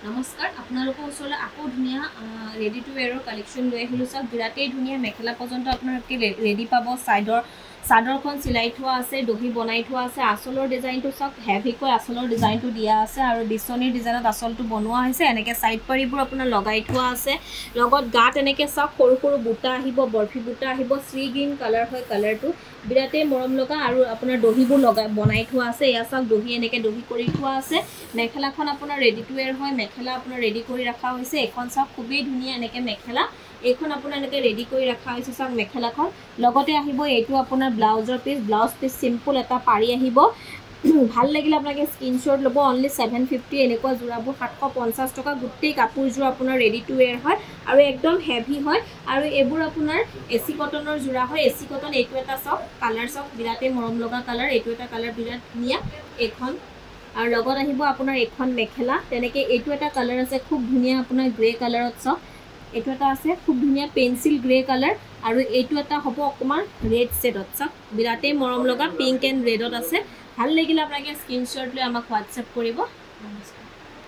নমস্কাৰ আপোনালোকৰ ওচৰলৈ আকৌ ধুনীয়া ৰেডি টু ৱেৰৰ কালেকশ্যন লৈ আহিলোঁ চাওক বিৰাটেই ধুনীয়া মেখেলা পৰ্যন্ত আপোনালোকে ৰেডি পাব চাদৰখন চিলাই থোৱা আছে দহি বনাই থোৱা আছে আঁচলৰ ডিজাইনটো চাওক হেভিকৈ আঁচলৰ ডিজাইনটো দিয়া আছে আৰু বিচনীৰ ডিজাইনত আঁচলটো বনোৱা হৈছে এনেকৈ চাইড পাৰিবোৰ আপোনাৰ লগাই থোৱা আছে লগত গাত এনেকৈ চাওক সৰু সৰু বুটা আহিব বৰফি বুটা আহিব শ্ৰী গ্ৰীণ কালাৰ হয় কালাৰটো বিৰাটেই মৰম লগা আৰু আপোনাৰ দহিবোৰ বনাই থোৱা আছে এয়া চাওক দহি এনেকৈ দহি কৰি থোৱা আছে মেখেলাখন আপোনাৰ ৰেডি টু ৱেৰ হয় মেখেলা আপোনাৰ ৰেডি কৰি ৰখা হৈছে এখন চাওক খুবেই ধুনীয়া এনেকৈ মেখেলা এইখন আপোনাৰ এনেকৈ ৰেডি কৰি ৰখা হৈছে চাওক মেখেলাখন লগতে আহিব এইটো আপোনাৰ ব্লাউজ পিচ চিম্পল এটা পাৰি আহিব ভাল লাগিলে আপোনালোকে স্ক্ৰীনশ্বট ল'ব অনলি 750 এনেকুৱা যোৰাবোৰ 750 টকা গোটেই কাপোৰযোৰ আপোনাৰ ৰেডি টু ৱেৰ হয় আৰু একদম হেভি হয় আৰু এইবোৰ আপোনাৰ এচি কটনৰ যোৰা হয় এচি কটন এইটো এটা চাওক কালাৰ চাওক বিৰাটেই মৰম লগা কালাৰ এইটো এটা কালাৰ বিৰাট ধুনীয়া এইখন আৰু লগত আহিব আপোনাৰ এখন মেখেলা তেনেকৈ এইটো এটা কালাৰ আছে খুব ধুনীয়া আপোনাৰ গ্ৰে কালাৰত চাওক এইটো এটা আছে খুব ধুনীয়া পেন্সিল গ্ৰে কালাৰ আৰু এইটো এটা হ'ব অকণমান ৰেড ছেডত চাওক বিৰাটেই মৰম লগা পিংক এণ্ড ৰেডত আছে ভাল লাগিলে আপোনালোকে স্ক্ৰীনশ্বট লৈ আমাক হোৱাটছএপ কৰিব নমস্কাৰ